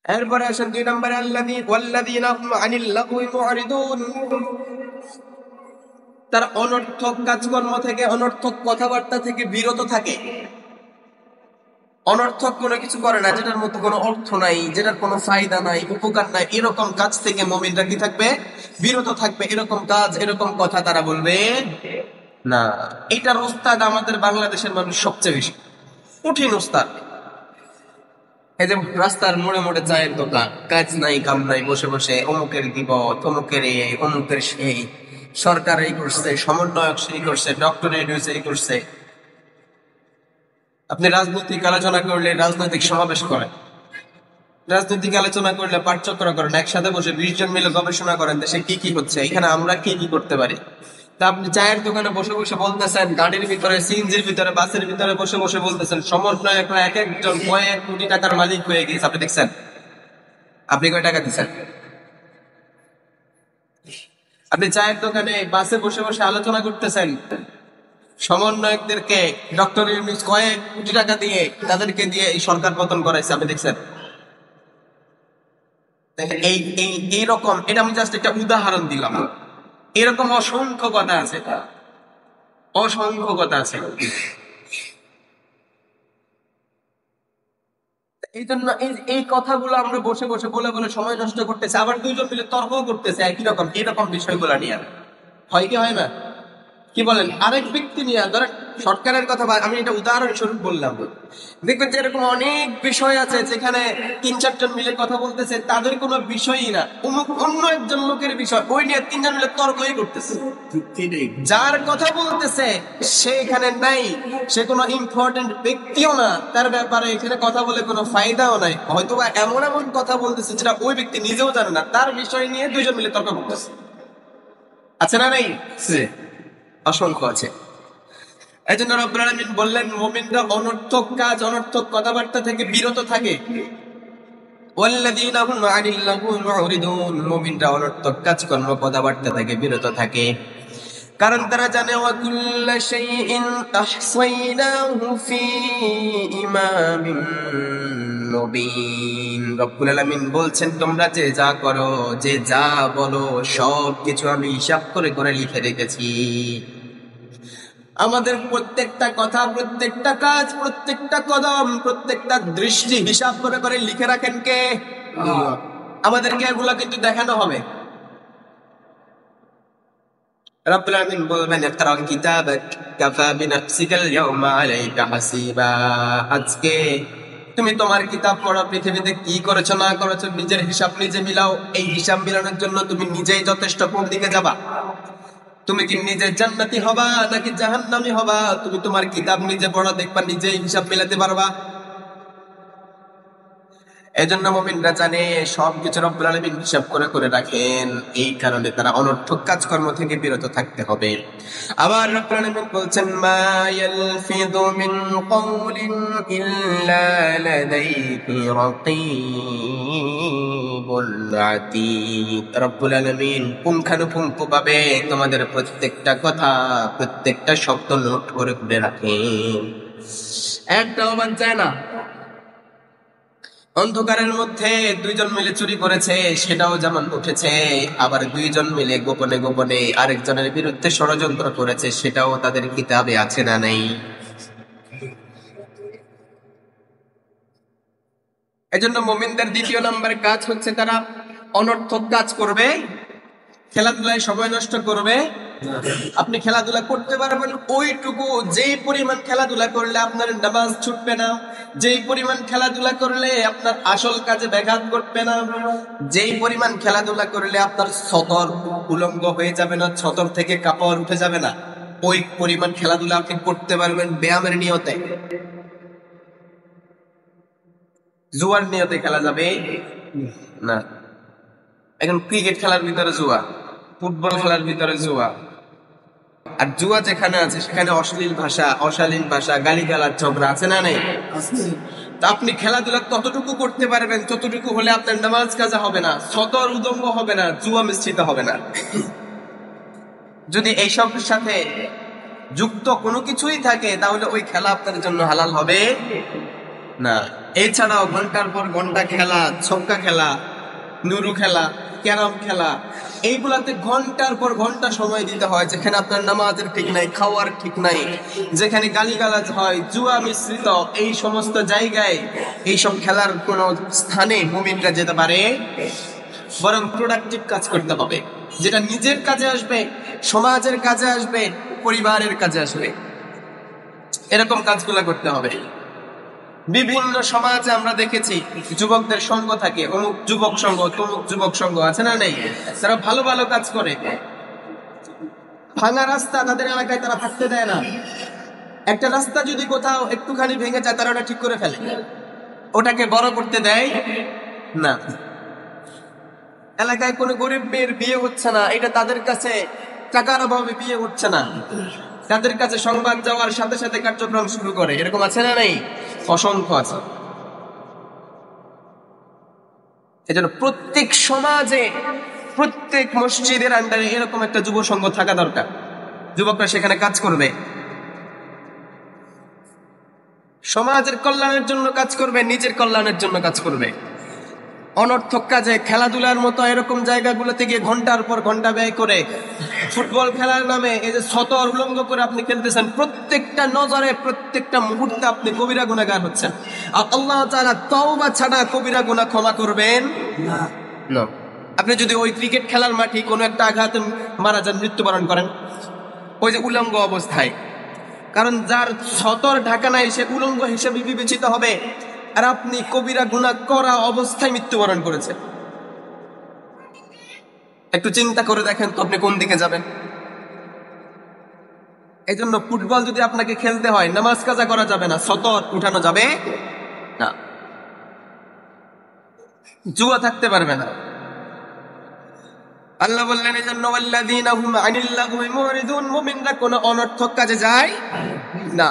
এরপরে আসেন 2 নম্বরে ওয়াল্লাযীনা হুম আনিল লাগওয়ি মু'রিদুন। তারা অনর্থক কাজকর্ম থেকে, অনর্থক কথাবার্তা থেকে বিরত থাকে। অনর্থক কোনো কিছু করে না, যেটার মধ্যে কোনো অর্থ নাই, যেটার কোনো ফায়দা নাই, উপকার নাই, এরকম কাজ থেকে মুমিনরা কি থাকবে? বিরত থাকবে। এরকম কাজ, এরকম কথা তারা বলবে না। এটার উস্তাদ আমাদের বাংলাদেশের মানুষ সবচেয়ে বেশি, কঠিন উস্তাদ। এই যে রাস্তার মোড়ে মোড়ে চায়ের দোকান, কাজ নাই কাম নাই, বসে বসে অমুকের বিপদ, অমুকের এই, অমুকের সেই, সরকার এই করছে, সমন্বয়ক সেই করছে, ডক্টর এই করছে। আপনি রাজনৈতিক আলোচনা করলে রাজনৈতিক সমাবেশ করেন, রাজনৈতিক আলোচনা করলে পাঠচক্র করেন, একসাথে বসে 20 জন মিলে গবেষণা করেন দেশে কি কি হচ্ছে, এখানে আমরা কি কি করতে পারি। তা আপনি চায়ের দোকানে বসে বসে বলতেছেন, গাড়ির ভিতরে, সিএনজির ভিতরে, বাসের ভিতরে বসে বসে বলতেছেন সমন্বয়করা এক একজন কয়েক কোটি টাকার মালিক হয়ে গেছে। আপনি দেখছেন? আপনি কয় টাকা দিচ্ছেন? আপনি চায়ের দোকানে, বাসে বসে বসে আলোচনা করতেছেন সমন্বয়কদেরকে ডক্টর ইউনূস কয়েক কোটি টাকা দিয়ে, তাদেরকে দিয়ে এই সরকার পতন করাইছে। আপনি দেখছেন? এই এই এইরকম, এটা আমি জাস্ট একটা উদাহরণ দিলাম। এরকম অসংখ্য কথা আছে, অসংখ্য কথা আছে। এই জন্য এই কথাগুলো আমরা বসে বসে বলে বলে সময় নষ্ট করতেছে, আবার 2 জন মিলে তর্ক করতেছে একই রকম এরকম বিষয়গুলো নিয়ে। হয় কি হয় না? কি বলেন? আরেক ব্যক্তি নিয়ে, ধরেন সরকারের কথা, আমি এটা উদাহরণ স্বরূপ বললাম। দেখবেন যে এরকম অনেক বিষয় আছে যেখানে 3-4 জন মিলে কথা বলতেছে, তাদের কোনো বিষয়ই না, অন্য একজন লোকের বিষয়, ওই নিয়ে 3 জন মিলে তর্কই করতেছে। যার কথা বলতেছে সে এখানে নাই, সে কোনো ইম্পর্টেন্ট ব্যক্তিও না, তার ব্যাপারে এখানে কথা বলে কোনো ফায়দাও নাই। হয়তো এমন এমন কথা বলতেছে যেটা ওই ব্যক্তি নিজেও জানে না, তার বিষয় নিয়ে 2 জন মিলে তর্ক করতেছে। আছে না নাই? অসংখ্য আছে। এই জন্য রব্বুল আলামিন বললেন মুমিনরা অনর্থক কাজ, অনর্থক কথাবার্তা থেকে বিরত থাকে। ওয়াল্লাযীনা হুম আনিল লাগওয়ি মু'রিদুন। মুমিনরা অনর্থক কাজকর্ম, কথাবার্তা থেকে বিরত থাকে, কারণ তারা জানে ওয়া কুল্লা শাইইন আহসাইনাহু ফি ইমামিন মুবিন। রব্বুল আলামিন বলছেন তোমরা যে যা করো, যে যা বলো, সব কিছু আমি হিসাব করে করে লিখে রেখেছি। আমাদের প্রত্যেকটা কথা, প্রত্যেকটা কাজ, প্রত্যেকটা কদম, প্রত্যেকটা দৃষ্টি হিসাব করে করে লিখে রাখেন কে? আমাদেরকে এগুলো কিন্তু দেখানো হবে। রব্বুল আলামিন বলবেন ইকরা কিতাবাক কাফা বিনাফসিকাল ইয়াওমা আলাইকা হাসিবা। আজকে তুমি তোমার কিতাব পড়ো, পৃথিবীতে কি করেছো না করেছো নিজের হিসাব নিজে মিলাও। এই হিসাব মিলানোর জন্য তুমি নিজেই যথেষ্ট। কোন দিকে যাবা? তুমি কি নিজে জান্নাতি হবা নাকি জাহান্নামী হবা? তুমি তোমার কিতাব নিজে পড়া, দেখবা নিজেই হিসাব মিলাতে পারবা। এজন্য মুমিনরা জানে সবকিছু রব্বুল আলামিন হিসাব করে করে রাখেন, এই কারণে তারা অনর্থক কাজকর্ম থেকে বিরত থাকতে হবে। আবার রব্বুল আলামিন বলছেন মা ইয়ালফিযু মিন কওলিন ইল্লা লাদাইহি রাকীবুন আতীদ। রব্বুল আলামিন পুঙ্খানুপুঙ্খভাবে তোমাদের প্রত্যেকটা কথা, প্রত্যেকটা শব্দ নোট করে করে রাখেন, একটাও বাদ যায় না। অন্ধকারের মধ্যে 2 জন মিলে চুরি করেছে, সেটাও যেমন উঠেছে। আবার 2 জন মিলে গোপনে গোপনে আরেকজনের বিরুদ্ধে ষড়যন্ত্র করেছে, সেটাও তাদের কিতাবে আছে না নাই? এজন্য মুমিনদের 2য় নম্বরের কাজ হচ্ছে তারা অনর্থক কাজ করবে, খেলাধুলায় সময় নষ্ট করবে। আপনি খেলাধুলা করতে পারবেন ওইটুকু, যেই পরিমাণ খেলাধুলা করলে আপনার নামাজ ছুটবে না, যেই পরিমাণ খেলাধুলা করলে আপনার আসল কাজে ব্যাঘাত ঘটবে না, যেই পরিমাণ খেলাধুলা করলে আপনার ছতর উলঙ্গ হয়ে যাবে না, ছতর থেকে কাপড় উঠে যাবে না, ওই পরিমাণ খেলাধুলা আপনি করতে পারবেন ব্যায়ামের নিয়তে। জুয়ার নিয়তে খেলা যাবে না। এখন ক্রিকেট খেলার ভিতরে জুয়া, ফুটবল খেলার ভিতরে জুয়া, আর জুয়া যেখানে আছে সেখানে অশ্লীল ভাষা, অশালীন ভাষা, গালিগালাজ, ঝগড়া আছে না নেই? তা আপনি খেলাধুলা ততটুকু করতে পারবেন যতটুকু হলে আপনার নামাজ কাজা হবে না, সতর উদঙ্গ হবে না, জুয়া মিশ্রিত হবে না। যদি এইসবের সাথে যুক্ত কোনো কিছুই থাকে তাহলে ওই খেলা আপনার জন্য হালাল হবে না। এছাড়াও ঘন্টার পর ঘন্টা খেলা, ছক্কা খেলা, নুরু খেলা, ক্যারাম খেলা, এইগুলাতে ঘন্টার পর ঘন্টা সময় দিতে হয়, যেখানে আপনার নামাজের ঠিক নাই, খাওয়ার ঠিক নাই, যেখানে গালিগালাজ হয়, জুয়া মিশ্রিত, এই সমস্ত জায়গায় এইসব খেলার কোন স্থানে মুমিনরা যেতে পারে? বরং প্রোডাক্টিভ কাজ করতে হবে, যেটা নিজের কাজে আসবে, সমাজের কাজে আসবে, পরিবারের কাজে আসবে, এরকম কাজগুলো করতে হবে। বিভিন্ন সমাজে আমরা দেখেছি যুবকদের সঙ্গ থাকে, অমুক যুবক সংঘ, তমুক যুবক সংঘ, আছে না নেই? তারা ভালো ভালো কাজ করে। ভাঙা রাস্তা তাদের এলাকায় তারা থাকতে দেয় না। একটা রাস্তা যদি কোথাও একটুখানি ভেঙে যায়, তারা ওটা ঠিক করে ফেলে, ওটাকে বড় করতে দেয় না। এলাকায় কোনো গরিব মেয়ের বিয়ে হচ্ছে না, এটা তাদের কাছে টাকার অভাবে বিয়ে হচ্ছে না, তাদের কাছে সংবাদ যাওয়ার সাথে সাথে কার্যক্রম শুরু করে। এরকম আছে না নেই? অসংখ্য আছে। এজন্য প্রত্যেক সমাজে, প্রত্যেক মসজিদের আন্ডারে এরকম একটা যুব সংঘ থাকা দরকার। যুবকরা সেখানে কাজ করবে, সমাজের কল্যাণের জন্য কাজ করবে, নিজের কল্যাণের জন্য কাজ করবে। অনর্থক কাজে, খেলাধুলার মতো এরকম জায়গাগুলোতে গিয়ে ঘন্টার পর ঘন্টা ব্যয় করে, ফুটবল খেলার নামে এই যে সতর উলঙ্গ করে আপনি খেলতেছেন, প্রত্যেকটা নজরে, প্রত্যেকটা মুহূর্তে আপনি কবিরা গুনাহগার হচ্ছেন। আর আল্লাহ তাআলা তওবা ছাড়া কবিরা গুনাহ ক্ষমা করবেন না। আপনি যদি ওই ক্রিকেট খেলার মাঠে কোনো একটা আঘাতে মারা যান, মৃত্যুবরণ করেন, ওই যে উলঙ্গ অবস্থায়, কারণ যার সতর ঢাকা নাই সে উলঙ্গ হিসেবে বিবেচিত হবে, আর আপনি কবিরা গুনাহ করা অবস্থায় মৃত্যুবরণ করেছেন। একটু চিন্তা করে দেখেন তো আপনি কোন দিকে যাবেন। এই জন্য ফুটবল যদি আপনাকে খেলতে হয়, নামাজ কাজা করা যাবে না, সতর উঠানো যাবে না, জুয়া থাকতে পারবে না। আল্লাহ বললেন এই জন্য ওয়াল্লাযীনা হুম আনিল লাগwi মুরিদুন, মুমিনরা কোনো অনর্থক কাজে যায় না।